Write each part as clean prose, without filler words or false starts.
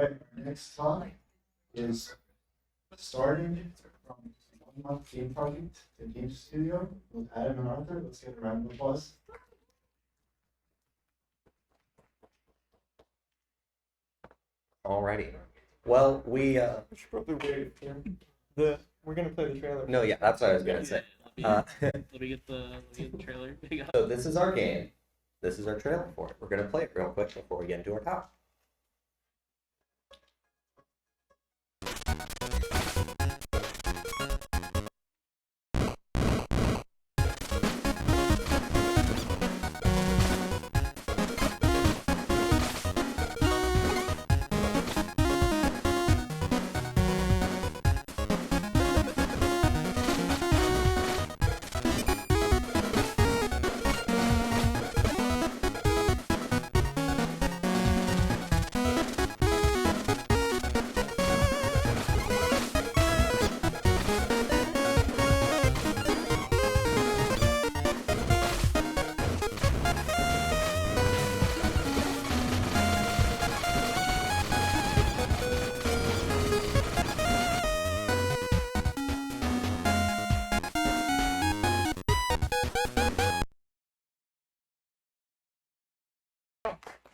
Right, our next talk is starting from 1 month game project to game studio with Adam and Arthur. Let's get a round of applause. Alrighty. Well, we We should probably wait. We're gonna play the trailer. no, yeah, that's what I was gonna say. Let me get the trailer. So this is our game. This is our trailer for it. We're gonna play it real quick before we get into our talk.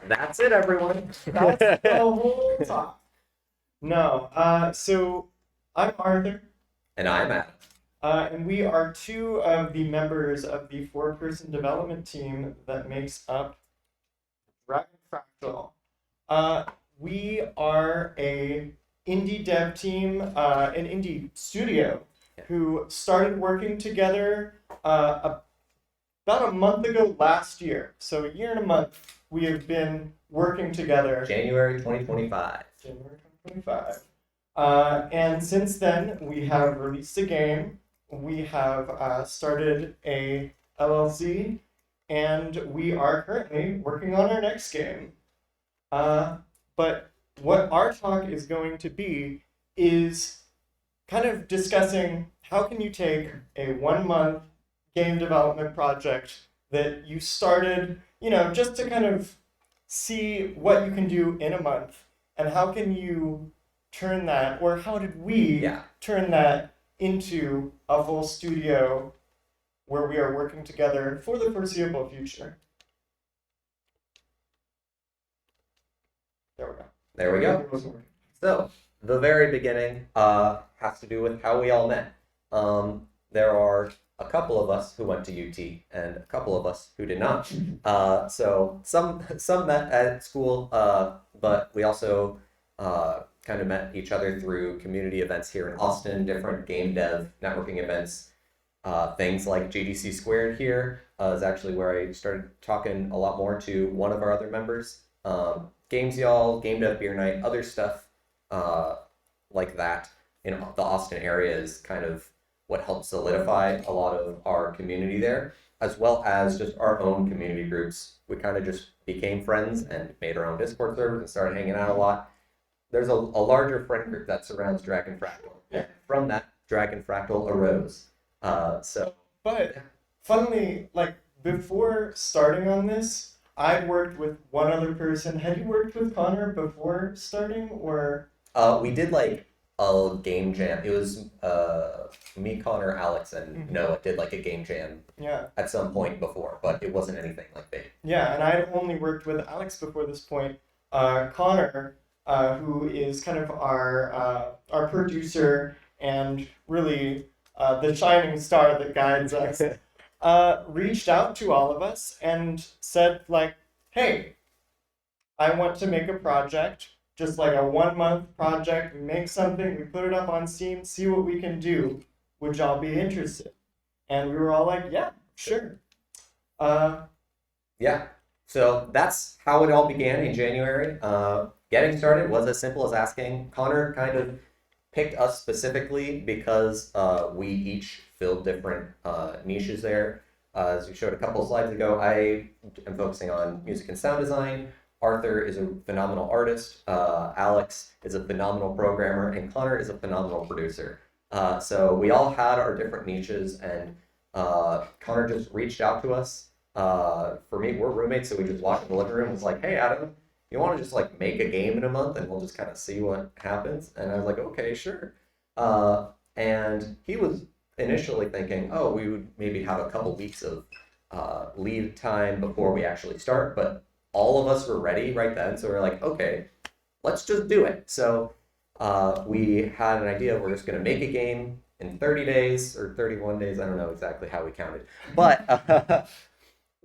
That's it, everyone. That's the whole talk. No, so I'm Arthur, And I'm Adam. and we are two of the members of the four-person development team that makes up Dragon Fractal. We are a indie dev team, an indie studio, who started working together about a month ago last year. So a year and a month we have been working together. January 2025. January 2025. And since then, we have released a game, we have started a LLC, and we are currently working on our next game. But what our talk is going to be is kind of discussing how can you take a 1 month game development project that you started, just to kind of see what you can do in a month, and how can you turn that, or how did we turn that into a full studio where we are working together for the foreseeable future. There we go. So, the very beginning has to do with how we all met. There are a couple of us who went to UT and a couple of us who did not. So some met at school, but we also kind of met each other through community events here in Austin, different game dev networking events. Things like GDC² here is actually where I started talking a lot more to one of our other members. Games Y'all, Game Dev Beer Night, other stuff like that in the Austin area is kind of what helped solidify a lot of our community there, as well as just our own community groups. We kind of just became friends and made our own Discord servers and started hanging out a lot. There's a larger friend group that surrounds Dragon Fractal. And from that, Dragon Fractal arose. But funnily, before starting on this, I'd worked with one other person. Had you worked with Connor before starting, or? We did a game jam. It was me, Connor, Alex, and Noah did a game jam at some point before, but it wasn't anything big. Yeah, and I'd only worked with Alex before this point. Connor, who is kind of our producer and really the shining star that guides us, reached out to all of us and said hey, I want to make a project. Just a 1 month project, we make something, we put it up on Steam, see what we can do. Would y'all be interested? And we were all yeah, sure. Yeah, so that's how it all began in January. Getting started was as simple as asking. Connor kind of picked us specifically because we each filled different niches there. As we showed a couple of slides ago, I am focusing on music and sound design. Arthur is a phenomenal artist, Alex is a phenomenal programmer, and Connor is a phenomenal producer. So we all had our different niches, and Connor just reached out to us. For me, we're roommates, so we just walked in the living room and was like, hey, Adam, you want to just like make a game in a month and we'll just kind of see what happens? And I was like, okay, sure. And he was initially thinking, oh, we would maybe have a couple weeks of lead time before we actually start, but all of us were ready right then. So we're like, okay, let's just do it. So we had an idea. We're just going to make a game in 30 days or 31 days. I don't know exactly how we counted, but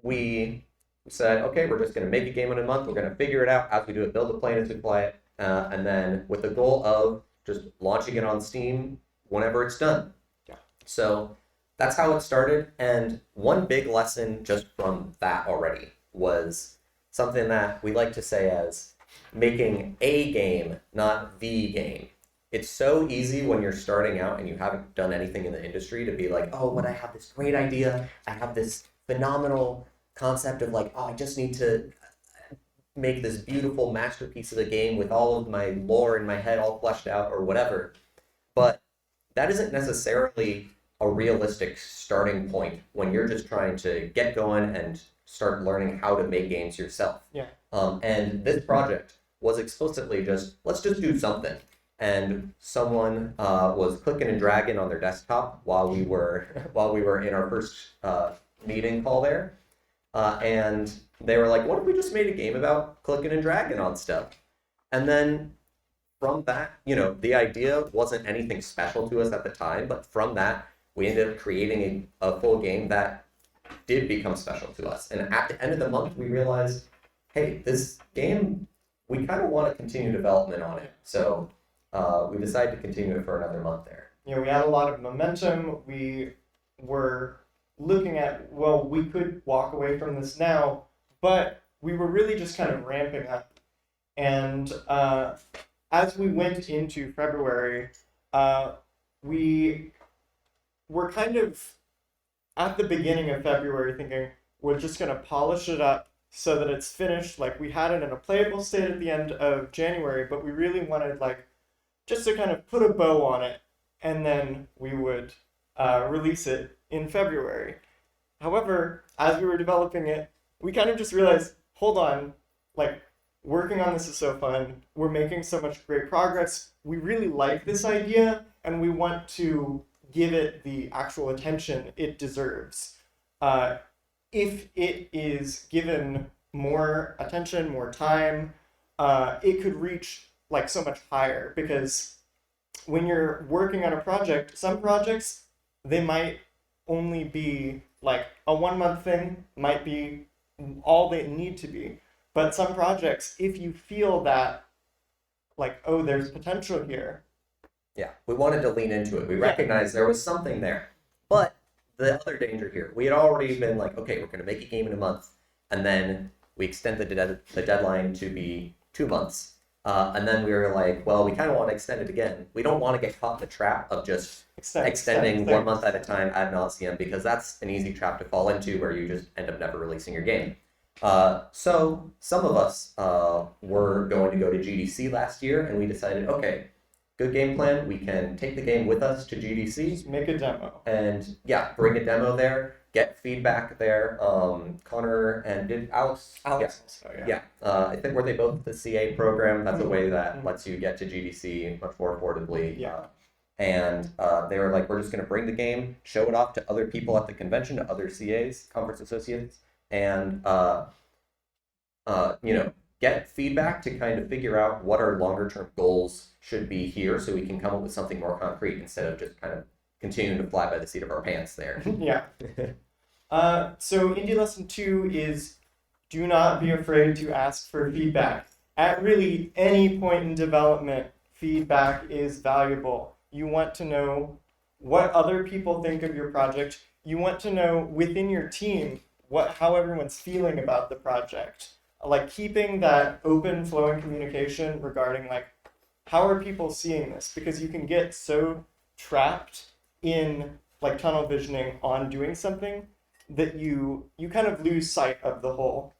we said, okay, we're just going to make a game in a month. We're going to figure it out as we do it, build a plane as we play it, and then with the goal of just launching it on Steam whenever it's done. Yeah. So that's how it started. And one big lesson just from that already was something that we like to say as making a game, not the game. It's so easy when you're starting out and you haven't done anything in the industry to be like, oh, but I have this great idea. I have this phenomenal concept of like, oh, I just need to make this beautiful masterpiece of the game with all of my lore in my head all fleshed out or whatever. But that isn't necessarily a realistic starting point when you're just trying to get going and start learning how to make games yourself. Yeah. And this project was explicitly just, let's just do something. And someone was clicking and dragging on their desktop while we were in our first meeting call there. And they were like, what if we just made a game about clicking and dragging on stuff? And then from that, the idea wasn't anything special to us at the time, but from that, we ended up creating a full game that did become special to us. And at the end of the month, we realized, hey, this game, we kind of want to continue development on it. So we decided to continue it for another month there. We had a lot of momentum. We were looking at, well, we could walk away from this now, but we were really just kind of ramping up. And as we went into February, we were kind of at the beginning of February thinking, we're just going to polish it up so that it's finished. Like, we had it in a playable state at the end of January, but we really wanted just to kind of put a bow on it, and then we would release it in February. However, as we were developing it, we kind of just realized, hold on, working on this is so fun. We're making so much great progress. We really like this idea, and we want to give it the actual attention it deserves. If it is given more attention, more time, it could reach so much higher, because when you're working on a project, some projects, they might only be a 1 month thing, might be all they need to be. But some projects, if you feel that oh, there's potential here. Yeah, we wanted to lean into it. We recognized there was something there. But the other danger here, we had already been okay, we're going to make a game in a month, and then we extended the deadline to be 2 months. And then we were like, well, we kind of want to extend it again. We don't want to get caught in the trap of just extending 1 month at a time ad nauseum, because that's an easy trap to fall into where you just end up never releasing your game. So some of us were going to go to GDC last year, and we decided, okay, good game plan. We can take the game with us to GDC. Just make a demo. And bring a demo there, get feedback there. Connor and did Alex? Alex also, yeah. I think were they both the CA program? That's a way that lets you get to GDC much more affordably. Yeah. And they were like, we're just going to bring the game, show it off to other people at the convention, to other CAs, conference associates, and get feedback to kind of figure out what our longer term goals should be here, so we can come up with something more concrete instead of just kind of continuing to fly by the seat of our pants there. Yeah. So Indie Lesson 2 is, do not be afraid to ask for feedback. At really any point in development, feedback is valuable. You want to know what other people think of your project. You want to know within your team how everyone's feeling about the project. Keeping that open flowing communication regarding how are people seeing this? Because you can get so trapped in tunnel visioning on doing something that you kind of lose sight of the whole.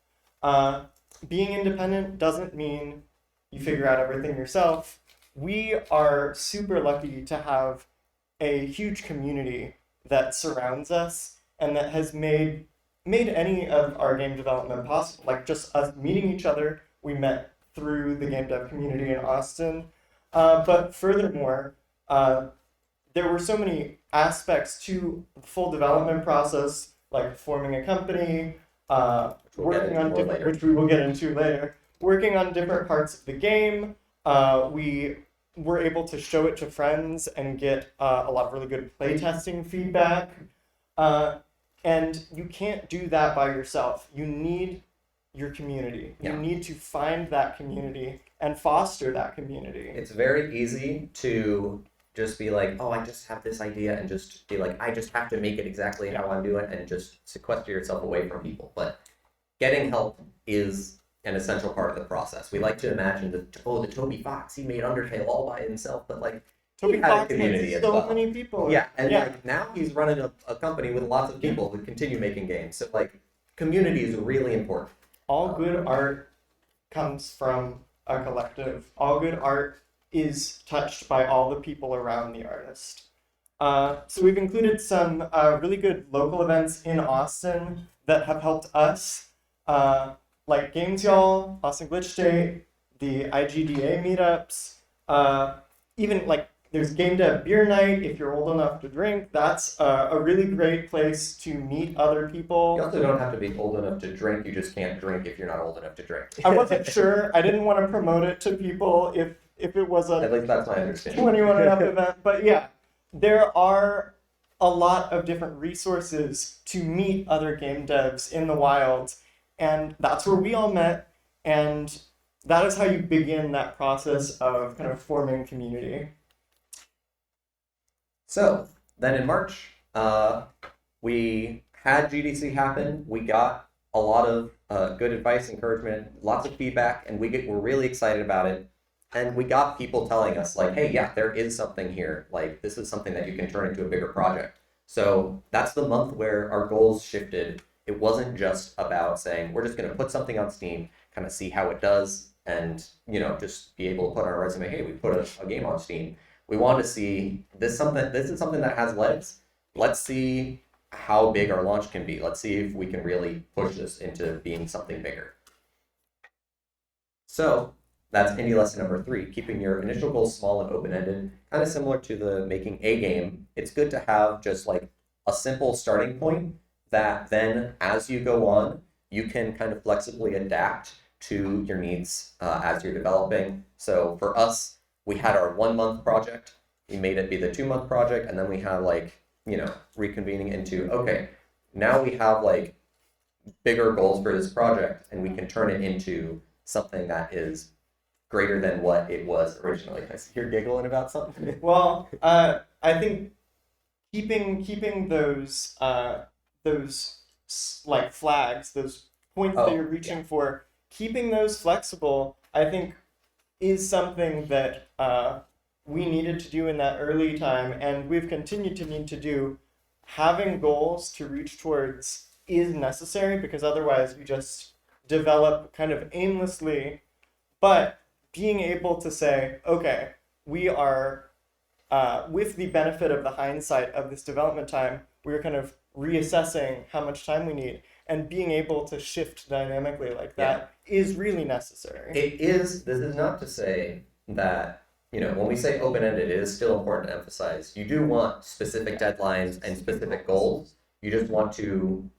Being independent doesn't mean you figure out everything yourself. We are super lucky to have a huge community that surrounds us and that has made any of our game development possible. Just us meeting each other. We met through the game dev community in Austin. But furthermore, there were so many aspects to the full development process, like forming a company, working on different, which we will get into later, working on different parts of the game. We were able to show it to friends and get a lot of really good playtesting feedback. And you can't do that by yourself. You need your community. You need to find that community and foster that community. It's very easy to just be like, oh, I just have this idea, and just be like, I just have to make it exactly how I'm doing, and just sequester yourself away from people. But getting help is an essential part of the process. We like to imagine that, the Toby Fox, he made Undertale all by himself, but like, Toby he had Fox a community has as so well. many people. Yeah, and like now he's running a company with lots of people who continue making games. So like, community is really important. All good art comes from a collective. All good art is touched by all the people around the artist. So we've included some really good local events in Austin that have helped us, like Games Y'all, Austin Glitch Day, the EGaDS meetups, even like there's Game Dev Beer Night if you're old enough to drink. That's a really great place to meet other people. You also don't have to be old enough to drink. You just can't drink if you're not old enough to drink. I wasn't sure. I didn't want to promote it to people if it was a At least that's my understanding. 21 and up event. But yeah, there are a lot of different resources to meet other game devs in the wild. And that's where we all met. And that is how you begin that process of kind of forming community. So then in March, we had GDC happen. We got a lot of good advice, encouragement, lots of feedback, and we're really excited about it. And we got people telling us like, hey, yeah, there is something here. Like, this is something that you can turn into a bigger project. So that's the month where our goals shifted. It wasn't just about saying, we're just going to put something on Steam, kind of see how it does, and, just be able to put on our resume, hey, we put a game on Steam. We want to see this is something that has legs. Let's see how big our launch can be. Let's see if we can really push this into being something bigger. So that's indie lesson number 3, keeping your initial goals small and open-ended. Kind of similar to the making a game. It's good to have just like a simple starting point that then as you go on, you can kind of flexibly adapt to your needs as you're developing. So for us, we had our 1-month project, we made it be the 2-month project, and then we have reconvening into, okay, now we have like bigger goals for this project, and we can turn it into something that is greater than what it was originally. I see you're giggling about something. Well, I think keeping those like flags, those points that you're reaching for, keeping those flexible, I think is something that we needed to do in that early time, and we've continued to need to do. Having goals to reach towards is necessary, because otherwise you just develop kind of aimlessly. But being able to say, okay, we are, with the benefit of the hindsight of this development time, we're kind of reassessing how much time we need, and being able to shift dynamically like that is really necessary. This is not to say that, when we say open-ended, it is still important to emphasize. You do want specific deadlines and specific goals. You just want to,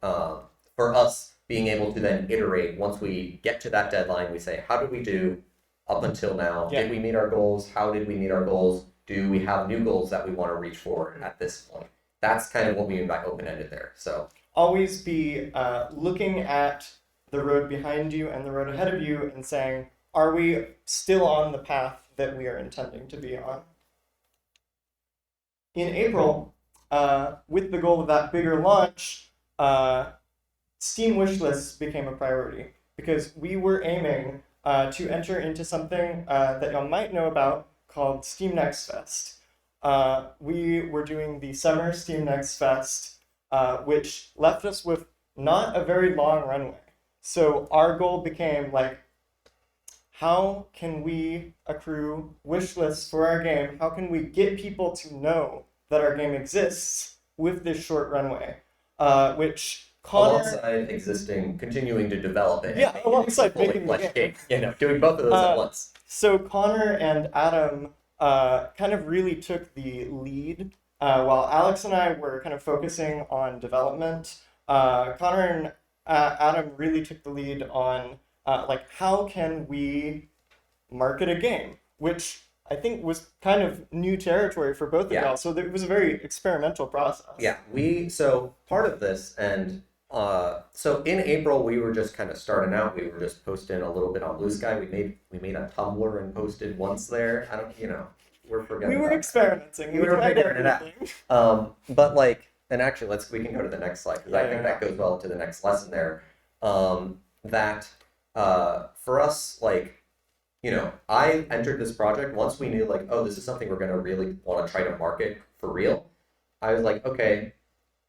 for us, being able to then iterate once we get to that deadline, we say, how did we do up until now? Did we meet our goals? How did we meet our goals? Do we have new goals that we want to reach for at this point? That's kind of what we mean by open-ended there. So always be looking at the road behind you and the road ahead of you and saying, are we still on the path that we are intending to be on? In April, with the goal of that bigger launch, Steam wishlists became a priority, because we were aiming to enter into something that y'all might know about called Steam Next Fest. We were doing the summer Steam Next Fest, which left us with not a very long runway. So our goal became like, how can we accrue wish lists for our game? How can we get people to know that our game exists with this short runway? Which Connor, alongside continuing to develop it. Yeah, and alongside fully making the fledged game. doing both of those at once. So Connor and Adam kind of really took the lead while Alex and I were kind of focusing on development. Connor and Adam really took the lead on like how can we market a game, which I think was kind of new territory for both of Yeah. y'all. So it was a very experimental process. Yeah, so part of this, and so in April we were just kind of starting out. We were just posting a little bit on Blue Sky. We made a Tumblr and posted once there. I don't, we're forgetting. We were experimenting. We were tried figuring it out. everything. But like, and actually, we can go to the next slide because I Yeah, think yeah, that goes well to the next lesson there. That for us, like, I entered this project once we knew like, oh, this is something we're gonna really want to try to market for real. I was like, okay.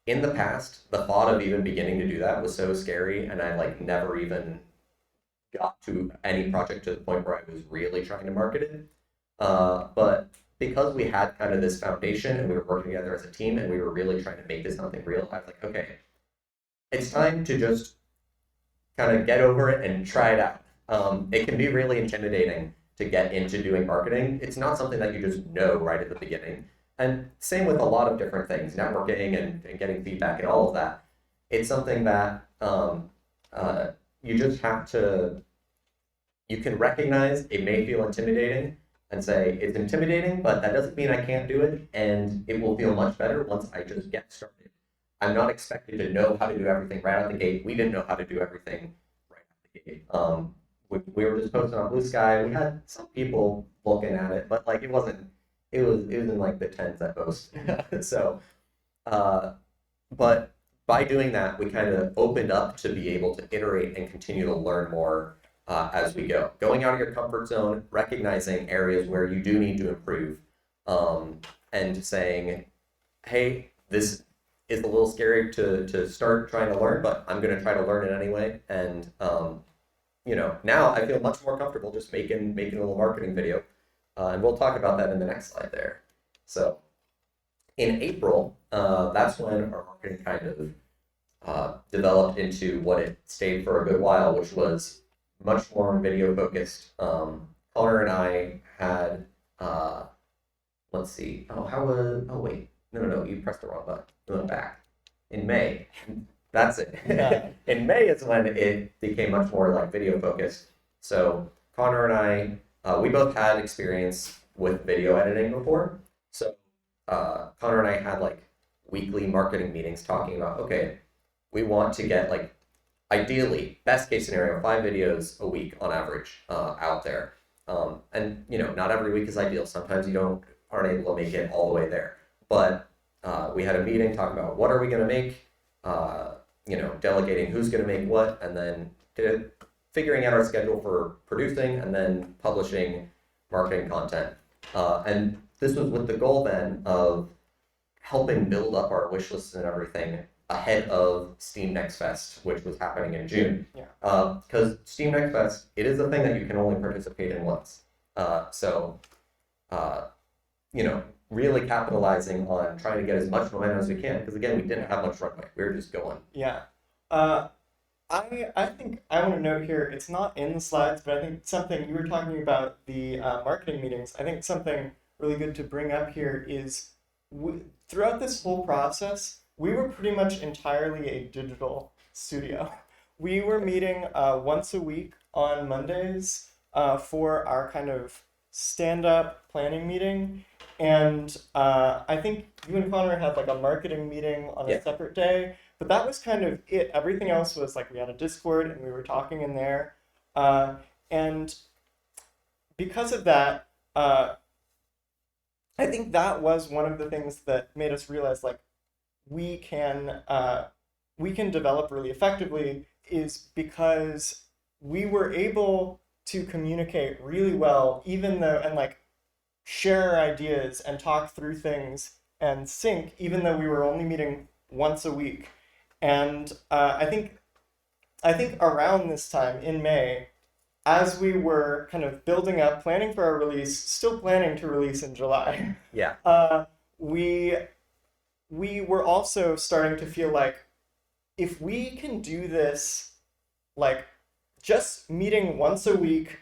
In the past, the thought of even beginning to do that was so scary, and I like never even got to any project to the point where I was really trying to market it. But because we had kind of this foundation and we were working together as a team and we were really trying to make this something real, I was like, okay, it's time to just kind of get over it and try it out. It can be really intimidating to get into doing marketing. It's not something that you just know right at the beginning. And same with a lot of different things, networking and getting feedback and all of that. It's something that you just have to, you can recognize it may feel intimidating and say, it's intimidating, but that doesn't mean I can't do it. And it will feel much better once I just get started. I'm not expected to know how to do everything right out the gate. We didn't know how to do everything right out the gate. We were just posting on Blue Sky. We had some people looking at it, but like it was in like the tens at most. So, but by doing that, we kind of opened up to be able to iterate and continue to learn more as we go. Going out of your comfort zone, recognizing areas where you do need to improve, and saying, hey, this is a little scary to start trying to learn, but I'm going to try to learn it anyway. And, now I feel much more comfortable just making a little marketing video. And we'll talk about that in the next slide there. So in April, that's when our marketing kind of developed into what it stayed for a good while, which was much more video focused. Connor and I had, let's see, wait, no, you pressed the wrong button. We went back. In May, that's it. Yeah. In May is when it became much more like video focused. So Connor and I, we both had experience with video editing before. So Connor and I had like weekly marketing meetings talking about, okay, we want to get like, ideally, best case scenario, 5 videos a week on average out there. And not every week is ideal. Sometimes you aren't able to make it all the way there. But we had a meeting talking about what are we going to make, delegating who's going to make what, and then figuring out our schedule for producing and then publishing marketing content. And this was with the goal then of helping build up our wish lists and everything ahead of Steam Next Fest, which was happening in June. Yeah. Because Steam Next Fest, it is a thing that you can only participate in once. Really capitalizing on trying to get as much momentum as we can, because again, we didn't have much runway. We were just going. Yeah. I think I want to note here, it's not in the slides, but I think something you were talking about the marketing meetings. I think something really good to bring up here is throughout this whole process, we were pretty much entirely a digital studio. We were meeting once a week on Mondays for our kind of stand-up planning meeting. And I think you and Connor had like a marketing meeting on a separate day, but that was kind of it. Everything else was like we had a Discord and we were talking in there. And because of that, I think that was one of the things that made us realize like we can develop really effectively, is because we were able to communicate really well, even though, and like share our ideas and talk through things and sync, even though we were only meeting once a week. And I think around this time in May, as we were kind of building up, planning for our release, still planning to release in July. Yeah. We were also starting to feel like if we can do this, like just meeting once a week,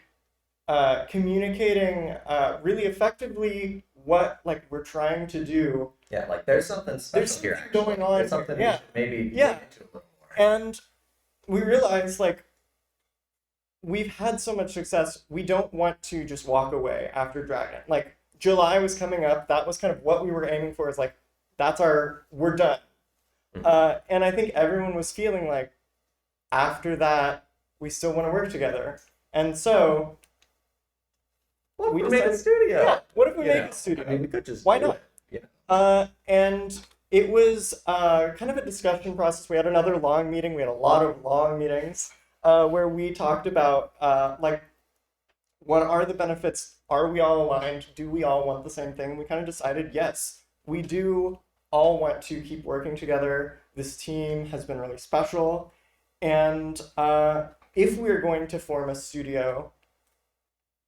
communicating really effectively what like we're trying to do. Yeah, like there's something special There's something here. Actually. going on There's something here. we should maybe Yeah. look into a little more. And we realized like we've had so much success, we don't want to just walk away after Dragon. Like July was coming up, that was kind of what we were aiming for, is like we're done. And I think everyone was feeling like after that we still want to work together. And so What we if we made a decided- studio? yeah, what if we You made know, a studio? I mean, we could just Why do not? it. Yeah. And it was kind of a discussion process. We had another long meeting. We had a lot of long meetings where we talked about like, what are the benefits? Are we all aligned? Do we all want the same thing? We kind of decided, yes, we do all want to keep working together. This team has been really special. And if we're going to form a studio,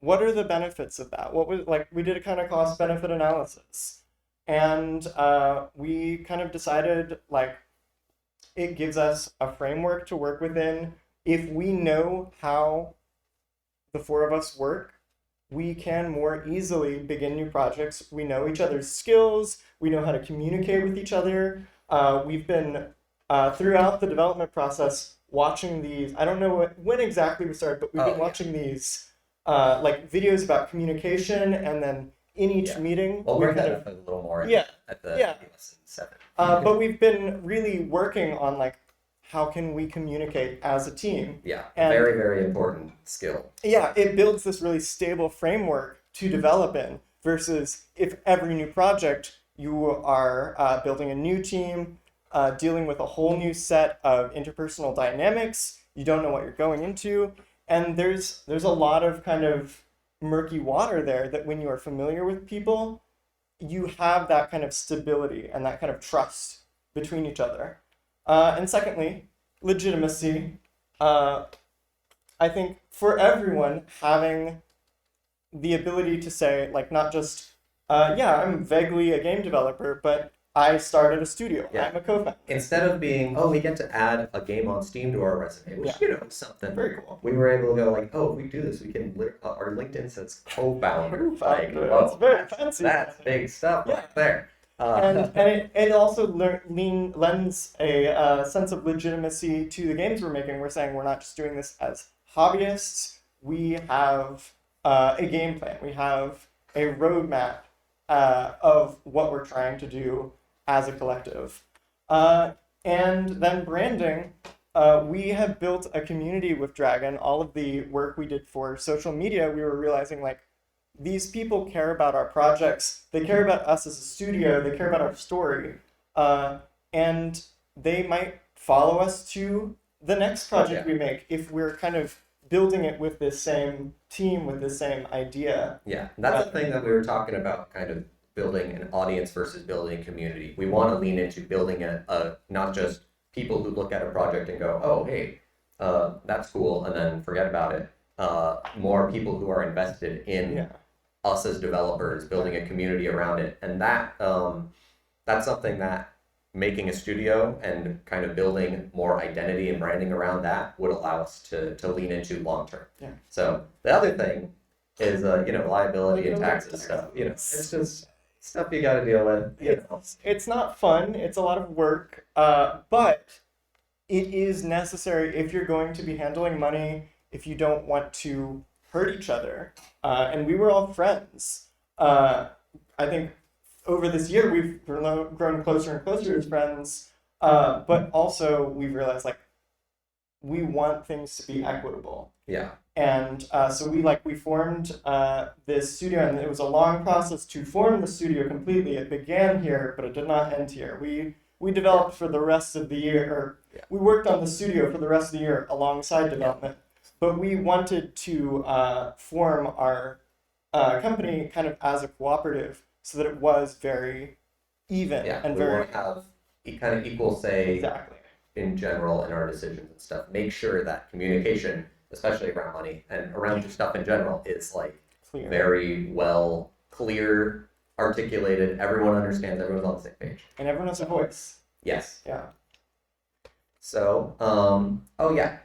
what are the benefits of that? What was like, we did a kind of cost benefit analysis. And we kind of decided like it gives us a framework to work within. If we know how the four of us work, we can more easily begin new projects. We know each other's skills. We know how to communicate with each other. We've been throughout the development process watching these. I don't know when exactly we started, but we've been watching these like videos about communication, and then in each meeting, Well, we we're kind kind of of a little more at the lesson 7. but we've been really working on like how can we communicate as a team. Yeah, And- very, very important skill. Yeah, it builds this really stable framework to develop in, versus if every new project you are building a new team, dealing with a whole new set of interpersonal dynamics, you don't know what you're going into, and there's a lot of kind of murky water there that when you are familiar with people, you have that kind of stability and that kind of trust between each other. And secondly, legitimacy. I think for everyone, having the ability to say, like, not just, yeah, I'm vaguely a game developer, but I started a studio. Yeah. I'm a co-founder. Instead of being, we get to add a game on Steam to our resume, which, Yeah. is something. Very cool. We were able to go like, if we do this, we can, our LinkedIn says co-founder. Like, Co-founder. It's very fancy. That's big stuff Yeah. right there. And it also lends a sense of legitimacy to the games we're making. We're saying we're not just doing this as hobbyists. We have a game plan. We have a roadmap of what we're trying to do as a collective. And then branding. We have built a community with Dragon. All of the work we did for social media, we were realizing like, these people care about our projects. They care about us as a studio. They care about our story. And they might follow us to the next project we make if we're kind of building it with this same team, with the same idea. Yeah, that's the thing that we were talking about, kind of building an audience versus building a community. We want to lean into building a not just people who look at a project and go, oh, hey, that's cool, and then forget about it. More people who are invested in us as developers, building a community around it. And that's something that making a studio and kind of building more identity and branding around that would allow us to lean into long term. Yeah. So the other thing is, liability and taxes stuff. It's just stuff you got to deal with. It's not fun. It's a lot of work, but it is necessary if you're going to be handling money, if you don't want to hurt each other. And we were all friends. I think over this year, we've grown closer and closer as friends, but also we've realized like we want things to be equitable. Yeah. And so we formed this studio, and it was a long process to form the studio completely. It began here, but it did not end here. We developed for the rest of the year, or we worked on the studio for the rest of the year alongside development, but we wanted to form our company kind of as a cooperative so that it was very even and we very want to have kind of equal say exactly in general in our decisions and stuff. Make sure that communication, especially around money and around your stuff in general, is like clear. very well, clear, articulated. Everyone understands. Everyone's on the same page. And everyone has a voice. Yes. Yeah. So, oh yeah,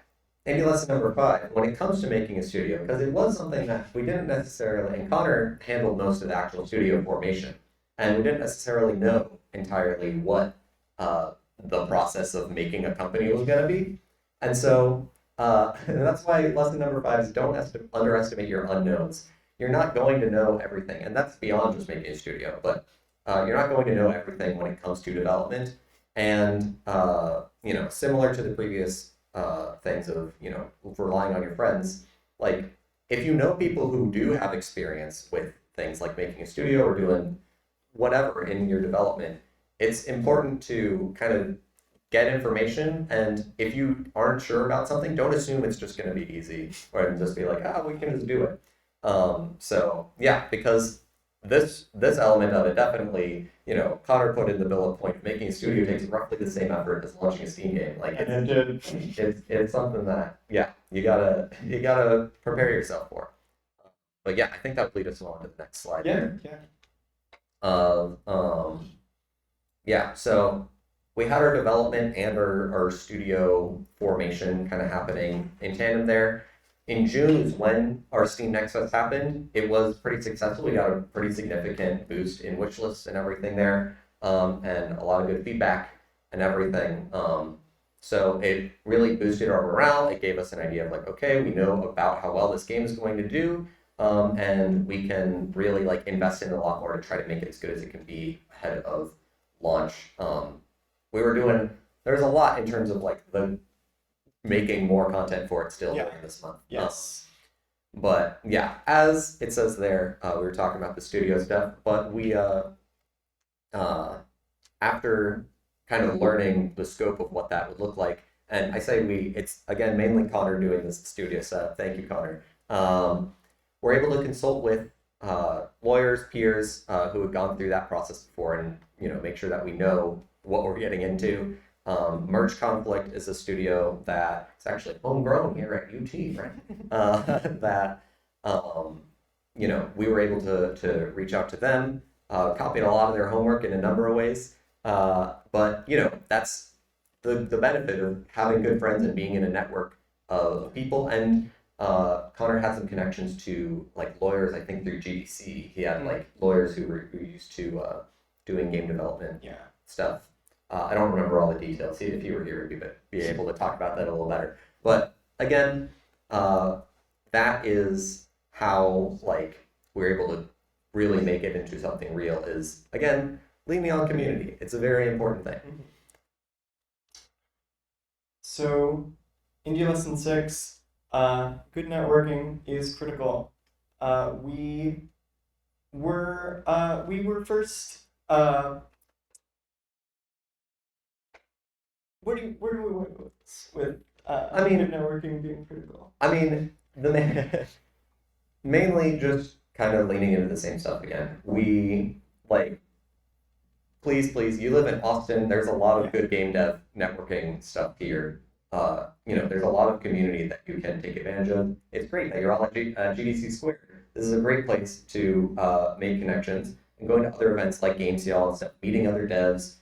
maybe lesson number 5. When it comes to making a studio, because it was something that we didn't necessarily, and Connor handled most of the actual studio formation, and we didn't necessarily know entirely what the process of making a company was going to be. And so and that's why lesson number 5 is don't underestimate your unknowns. You're not going to know everything, and that's beyond just making a studio, but you're not going to know everything when it comes to development. And similar to the previous things of relying on your friends, like if you know people who do have experience with things like making a studio or doing whatever in your development, it's important to kind of get information. And if you aren't sure about something, don't assume it's just going to be easy or just be like, we can just do it. So yeah, because this element of it definitely, Connor put in the bullet point, making a studio takes roughly the same effort as launching a Steam game. Like it's something that you gotta prepare yourself for. But yeah, I think that would lead us on to the next slide. So we had our development and our studio formation kind of happening in tandem there. In June is when our Steam Next Fest happened. It was pretty successful. We got a pretty significant boost in wish lists and everything there, and a lot of good feedback and everything. So it really boosted our morale. It gave us an idea of like, okay, we know about how well this game is going to do, and we can really like invest in it a lot more to try to make it as good as it can be ahead of launch. There's a lot in terms of like the making more content for it still during this month. Yes. But yeah, as it says there, we were talking about the studio stuff, but we after kind of learning the scope of what that would look like, and I say it's again mainly Connor doing this studio setup. Thank you, Connor. We're able to consult with lawyers, peers who have gone through that process before, and make sure that we know what we're getting into. Merge Conflict is a studio that it's actually homegrown here at UT, right? That we were able to reach out to them, copied a lot of their homework in a number of ways. But that's the benefit of having good friends and being in a network of people. And Connor had some connections to like lawyers, I think through GDC. He had like lawyers who were used to doing game development stuff. I don't remember all the details. If you were here, we'd be able to talk about that a little better. But again, that is how like we're able to really make it into something real. Is again leaning on community. It's a very important thing. So, Indie Lesson 6, good networking is critical. We were first. Where do we work with good networking being critical? I mean, mainly just kind of leaning into the same stuff again. We like, please, you live in Austin. There's a lot of good game dev networking stuff here. There's a lot of community that you can take advantage of. It's great that you're all at GDC². This is a great place to make connections and going to other events like Gates-Dell and stuff, meeting other devs.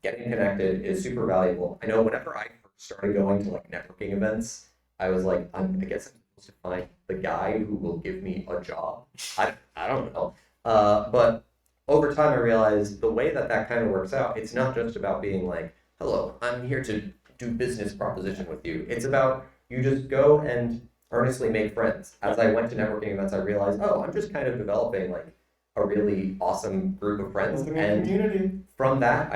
Getting connected is super valuable. I know whenever I first started going to like networking events, I was like, I guess I'm supposed to find the guy who will give me a job. I don't know. But over time, I realized the way that kind of works out, it's not just about being like, hello, I'm here to do business proposition with you. It's about you just go and earnestly make friends. As I went to networking events, I realized, I'm just kind of developing like a really awesome group of friends. And community. From that,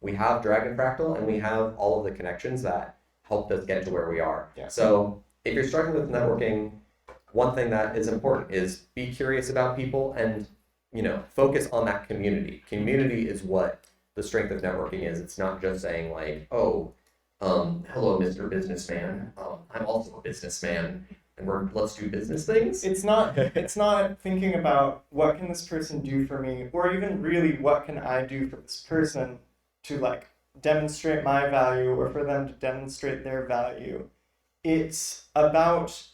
we have Dragon Fractal, and we have all of the connections that helped us get to where we are. Yeah. So if you're struggling with networking, one thing that is important is be curious about people and focus on that community. Community is what the strength of networking is. It's not just saying like, hello, Mr. Businessman. I'm also a businessman, and let's do business things. It's not thinking about what can this person do for me, or even really what can I do for this person to like demonstrate my value or for them to demonstrate their value. It's about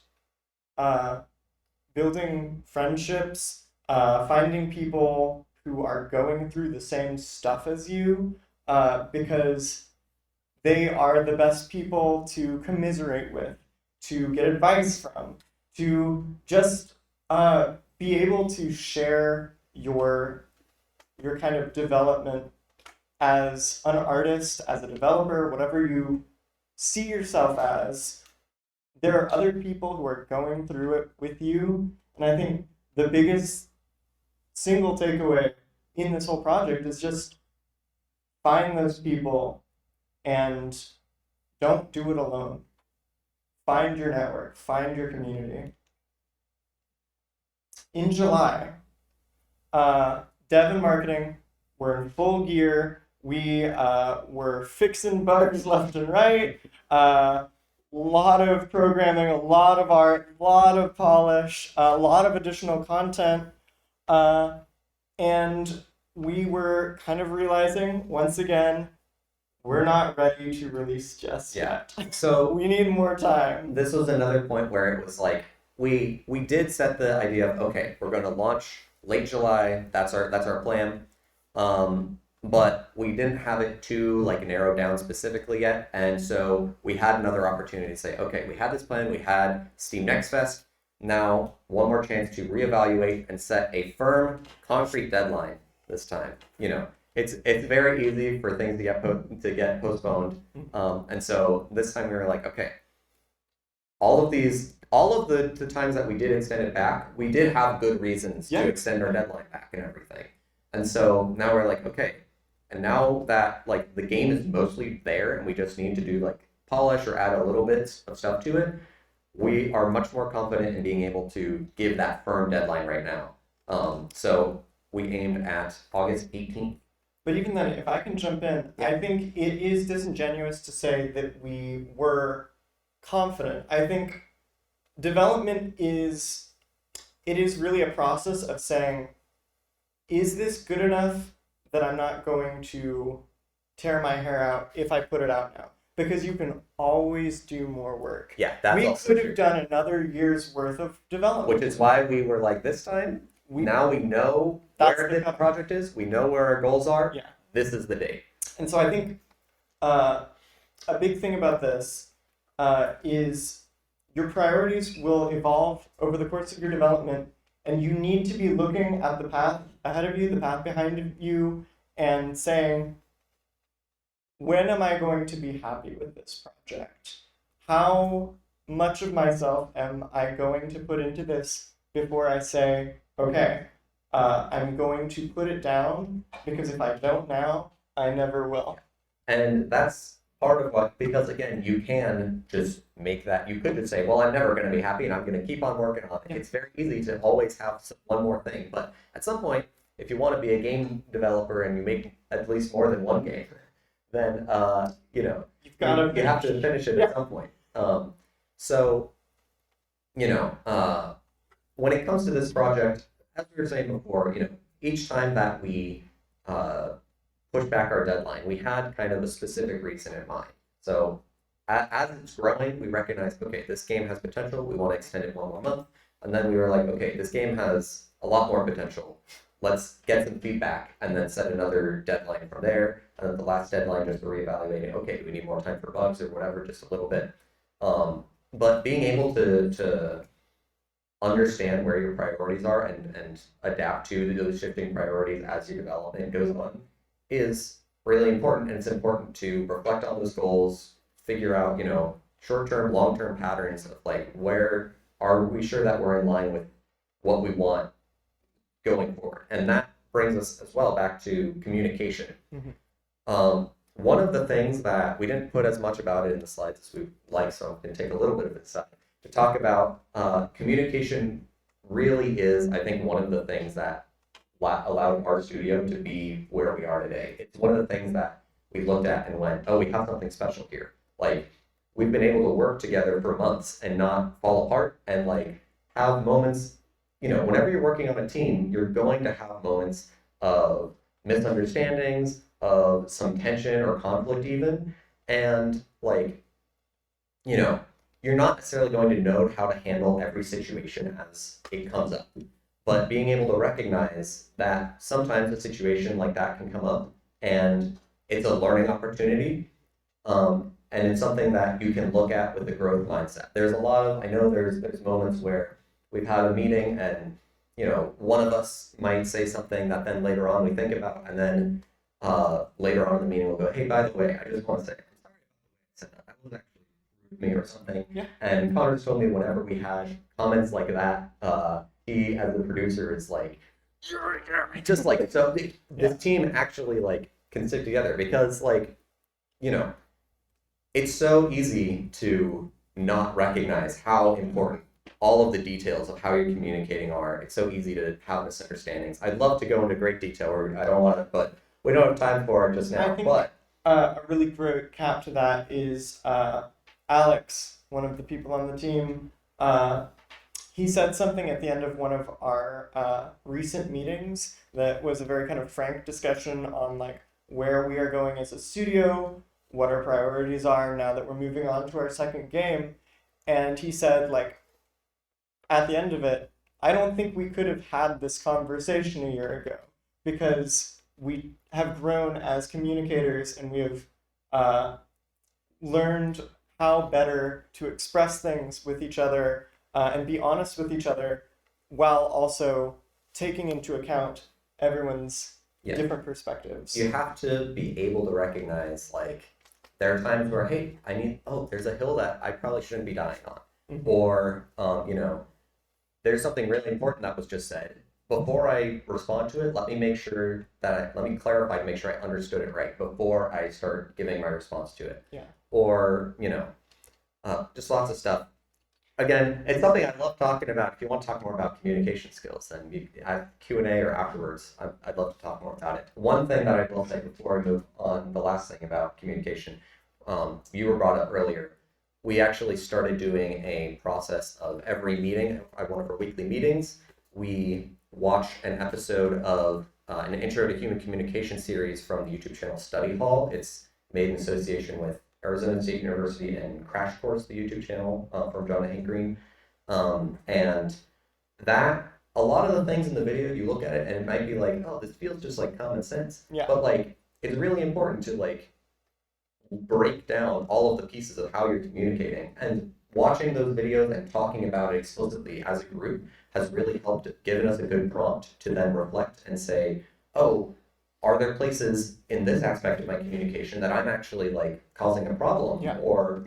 building friendships, finding people who are going through the same stuff as you, because they are the best people to commiserate with, to get advice from, to just be able to share your kind of development as an artist, as a developer, whatever you see yourself as. There are other people who are going through it with you, and I think the biggest single takeaway in this whole project is just find those people and don't do it alone. Find your network, find your community. In July, dev and marketing were in full gear. We were fixing bugs left and right. A lot of programming, a lot of art, a lot of polish, a lot of additional content. And we were kind of realizing, once again, we're not ready to release just yet. So We need more time. this was another point where it was like we did set the idea of, okay, we're going to launch late July. That's our plan. But we didn't have it too like narrowed down specifically yet, and so we had another opportunity to say, okay, we had this plan. We had Steam Next Fest. Now one more chance to reevaluate and set a firm, concrete deadline this time. You know, it's very easy for things to get postponed, and so this time we were like, okay, all of the times that we did extend it back, we did have good reasons to extend our deadline back and everything, and so now we're like, okay, and now that like the game is mostly there and we just need to do like polish or add a little bit of stuff to it, we are much more confident in being able to give that firm deadline right now. So we aimed at August 18th. But even then, if I can jump in, I think it is disingenuous to say that we were confident. I think development is really a process of saying, is this good enough that I'm not going to tear my hair out if I put it out now? Because you can always do more work. Yeah, that's we also could have done another year's worth of development. Which is why we were like, this time, now we know where the project is, we know where our goals are, this is the date. And so I think a big thing about this is your priorities will evolve over the course of your development, and you need to be looking at the path ahead of you, the path behind you, and saying, when am I going to be happy with this project? How much of myself am I going to put into this before I say, okay, I'm going to put it down, because if I don't now, I never will. And that's part of what, because again, you can just make that, you could just say, well, I'm never going to be happy and I'm going to keep on working on it. It's very easy to always have one more thing, but at some point, if you want to be a game developer and you make at least more than one game, then you know, you have to finish it at some point. So, you know, when it comes to this project, as we were saying before, you know, each time that we push back our deadline, we had kind of a specific reason in mind. So as it's growing, we recognized, okay, this game has potential. We want to extend it one more month. And then we were like, okay, this game has a lot more potential. Let's get some feedback and then set another deadline from there. And then the last deadline just to reevaluate, okay, do we need more time for bugs or whatever, just a little bit. But being able to understand where your priorities are and adapt to those shifting priorities as your development goes on is really important. And it's important to reflect on those goals, figure out, you know, short-term, long-term patterns of like, where are we sure that we're in line with what we want going forward. And that brings us as well back to communication. One of the things that we didn't put as much about it in the slides as we'd like, so I'm going to take a little bit of it aside to talk about communication really is, I think, one of the things that allowed our studio to be where we are today. It's one of the things that we looked at and went, oh, we have something special here. Like, we've been able to work together for months and not fall apart and like have moments, you know, whenever you're working on a team, you're going to have moments of misunderstandings, of some tension or conflict even. And like, you know, you're not necessarily going to know how to handle every situation as it comes up. But being able to recognize that sometimes a situation like that can come up and it's a learning opportunity, And it's something that you can look at with the growth mindset. There's a lot of, I know there's moments where we've had a meeting and, one of us might say something that then later on we think about, and then later on in the meeting we'll go, hey, by the way, I just want to say, I'm sorry about that was actually rude to me or something. Yeah. And Connor's told me whenever we had comments like that, he, as the producer, is like, just like, so this team actually like can stick together because like, it's so easy to not recognize how important all of the details of how you're communicating are. It's so easy to have misunderstandings. I'd love to go into great detail, or I don't want to, but we don't have time for it just now. I think a really great cap to that is Alex, one of the people on the team. He said something at the end of one of our recent meetings that was a very kind of frank discussion on like where we are going as a studio, what our priorities are now that we're moving on to our second game. And he said, like, at the end of it, I don't think we could have had this conversation a year ago because we have grown as communicators and we have learned how better to express things with each other and be honest with each other while also taking into account everyone's different perspectives. You have to be able to recognize, like, there are times where, hey, there's a hill that I probably shouldn't be dying on. Mm-hmm. Or, there's something really important that was just said. Before I respond to it, let me clarify to make sure I understood it right before I start giving my response to it. Yeah. Or, just lots of stuff. Again, it's something I love talking about. If you want to talk more about communication skills, then you have Q&A or afterwards. I'd love to talk more about it. One thing that I will say before I move on, the last thing about communication, you were brought up earlier. We actually started doing a process of every meeting, at one of our weekly meetings, we watch an episode of an Intro to Human Communication series from the YouTube channel Study Hall. It's made in association with Arizona State University and Crash Course, the YouTube channel from Jonah Green. And that, a lot of the things in the video, you look at it and it might be like, oh, this feels just like common sense. Yeah. But like, it's really important to like break down all of the pieces of how you're communicating. And watching those videos and talking about it explicitly as a group has really helped, given us a good prompt to then reflect and say, oh, are there places in this aspect of my communication that I'm actually like causing a problem? Yeah. Or,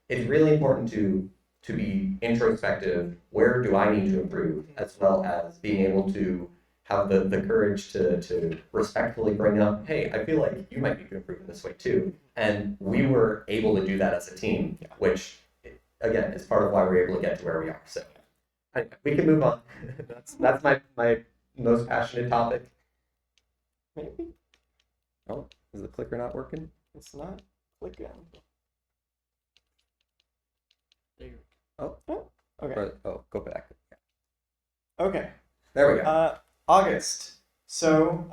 it's really important to be introspective. Where do I need to improve? As well as being able to have the courage to respectfully bring up, hey, I feel like you might need to improve in this way too. And we were able to do that as a team, which again is part of why we're able to get to where we are. So anyway, we can move on. that's my most passionate topic. Maybe? Oh, is the clicker not working? It's not clicking. There. Okay. Go back. Okay. There we go. August. So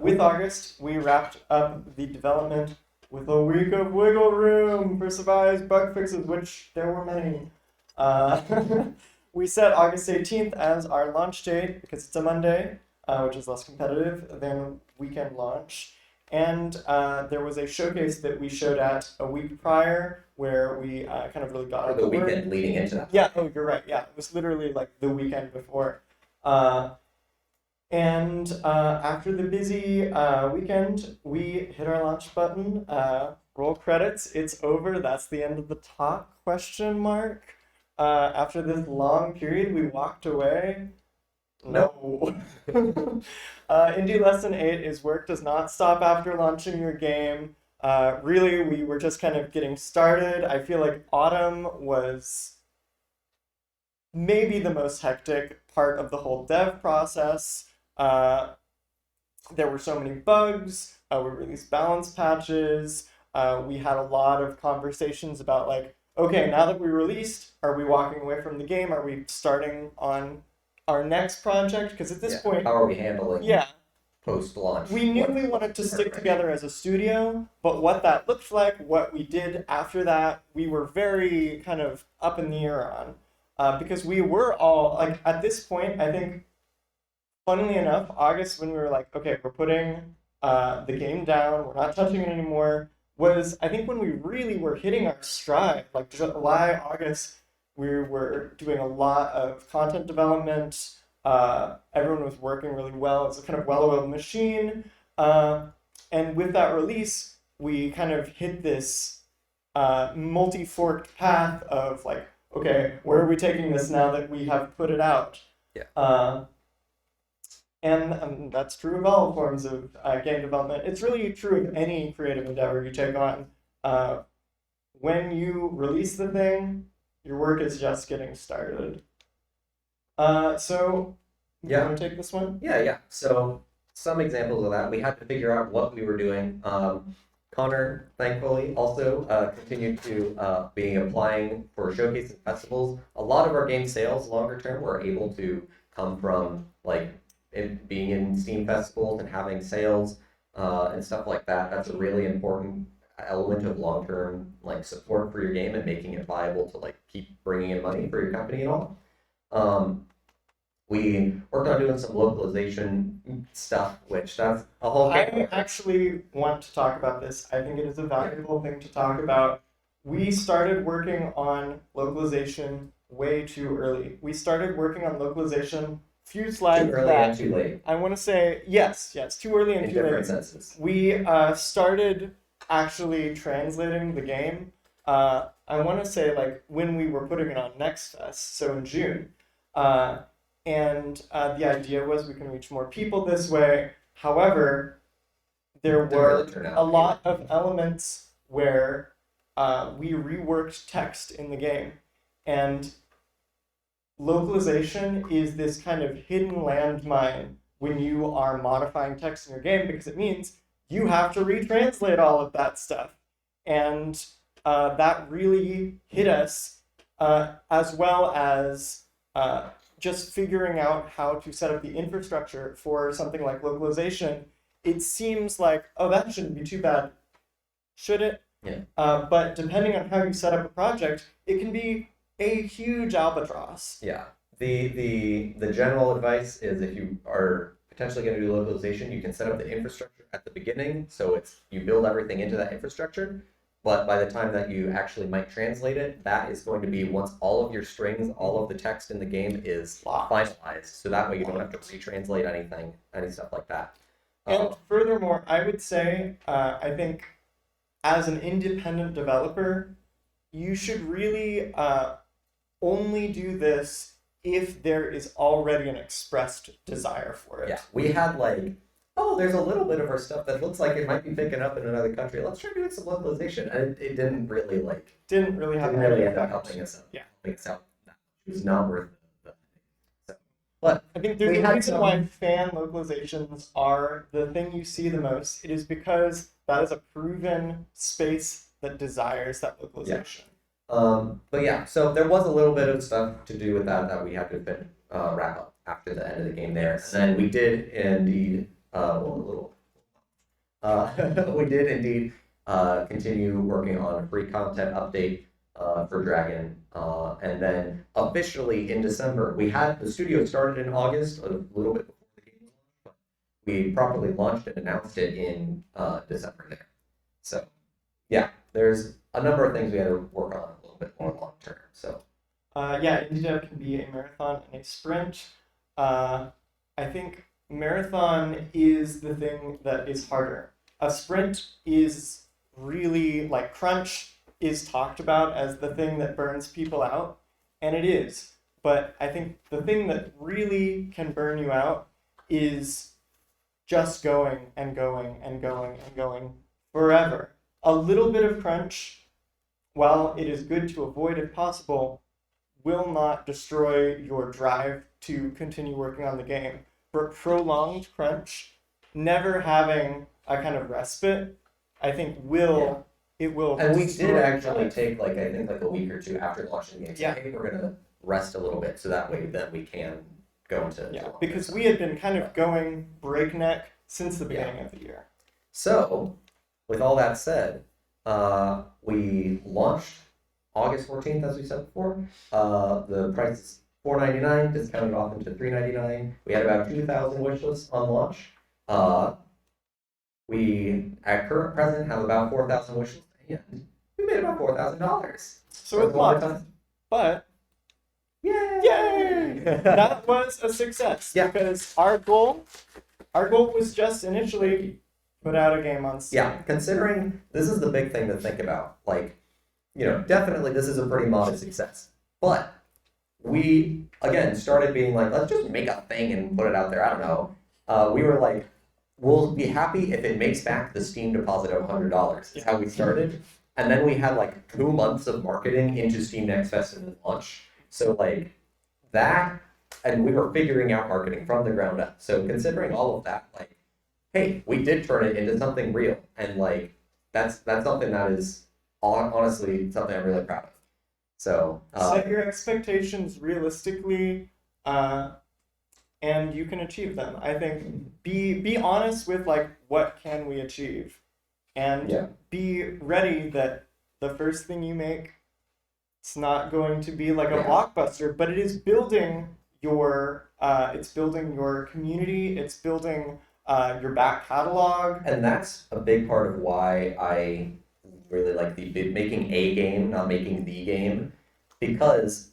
with August, we wrapped up the development with a week of wiggle room for surprise bug fixes, which there were many. We set August 18th as our launch date because it's a Monday, which is less competitive than weekend launch. And there was a showcase that we showed at a week prior where we kind of really got Or the weekend leading into that. Yeah, oh, you're right. Yeah, it was literally like the weekend before. And after the busy weekend, we hit our launch button. Roll credits. It's over. That's the end of the talk, ? After this long period, we walked away. No. Indie Lesson 8 is work does not stop after launching your game. Really, we were just kind of getting started. I feel like autumn was maybe the most hectic part of the whole dev process. There were so many bugs. We released balance patches. We had a lot of conversations about like, okay, now that we released, are we walking away from the game? Are we starting on our next project? Because at this point, how are we handling post-launch? We knew we wanted to stick together as a studio, but what that looked like, what we did after that, we were very kind of up in the air on. Because we were all, like, at this point, I think, funnily enough, August, when we were like, okay, we're putting the game down, we're not touching it anymore, was I think when we really were hitting our stride, like July, August, we were doing a lot of content development. Everyone was working really well. It's a kind of well-oiled machine. And with that release, we kind of hit this multi-forked path of like, okay, where are we taking this now that we have put it out? Yeah. And that's true of all forms of game development. It's really true of any creative endeavor you take on. When you release the thing, your work is just getting started. So, you want to take this one? Yeah. So some examples of that, we had to figure out what we were doing. Connor, thankfully, also continued to be applying for showcase and festivals. A lot of our game sales, longer term, were able to come from like being in Steam festivals and having sales and stuff like that. That's a really important element of long-term like support for your game and making it viable to like keep bringing in money for your company and all. We worked on doing some localization stuff, which that's a whole I actually want to talk about this. I think it is a valuable thing to talk about. We started working on localization way too early. We started working on localization few slides too early back. and too late. I want to say yes, too early and In too late. different senses. We started actually translating the game. I want to say like when we were putting it on Next Fest, so in June. And the idea was we can reach more people this way. However, there were a lot of elements where we reworked text in the game. And localization is this kind of hidden landmine when you are modifying text in your game, because it means you have to retranslate all of that stuff. And that really hit us, as well as just figuring out how to set up the infrastructure for something like localization. It seems like, oh, that shouldn't be too bad, should it? Yeah. But depending on how you set up a project, it can be a huge albatross. Yeah. The general advice is if you are potentially going to do localization, you can set up the infrastructure at the beginning, so you build everything into that infrastructure. But by the time that you actually might translate it, that is going to be once all of your strings, all of the text in the game is finalized. So that way you don't have to retranslate anything, any stuff like that. And furthermore, I would say, I think as an independent developer, you should really only do this if there is already an expressed desire for it. Yeah, we had like, oh, there's a little bit of our stuff that looks like it might be picking up in another country. Let's try doing some localization. And it didn't really end up helping us out. Yeah. Helping us out. It was not worth it. So, but I think there's a reason why fan localizations are the thing you see the most. It is because that is a proven space that desires that localization. But yeah, so there was a little bit of stuff to do with that we had to wrap up after the end of the game there. And then we did indeed we did indeed continue working on a free content update for Dragon, and then officially in December the studio started in August, a little bit before the game was launched, but we properly launched and announced it in December there. So yeah, there's a number of things we had to work on a little bit more long term. So EGaDS can be a marathon and a sprint. I think marathon is the thing that is harder. A sprint is really like crunch is talked about as the thing that burns people out, and it is. But I think the thing that really can burn you out is just going and going and going and going forever. A little bit of crunch, while it is good to avoid if possible, will not destroy your drive to continue working on the game. For prolonged crunch, never having a kind of respite, I think will. And we did actually take I think a week or two after launching the game. Yeah. Hey, we're gonna rest a little bit so that way then we can go into because we had been kind of going breakneck since the beginning of the year. So, with all that said, we launched August 14th, as we said before. The price is $4.99, discounted off into $3.99. We had about 2,000 wish lists on launch. We at current present have about 4,000 wishes, and we made about $4,000. So it's modest, but yay! That was a success because our goal was just initially put out a game on Steam. Yeah, considering this is the big thing to think about. Like, definitely this is a pretty modest success. But we, again, started being like, let's just make a thing and put it out there. I don't know. We were like, we'll be happy if it makes back the Steam deposit of $100 is how we started. And then we had like 2 months of marketing into Steam Next Fest and launch. So like that, and we were figuring out marketing from the ground up. So considering all of that, like, hey, we did turn it into something real. And like, that's something that is honestly something I'm really proud of. So set your expectations realistically, and you can achieve them. I think be honest with like what can we achieve, and be ready that the first thing you make, it's not going to be like a blockbuster, but it is building your community. It's building your back catalog, and that's a big part of why I really like making a game, not making the game, because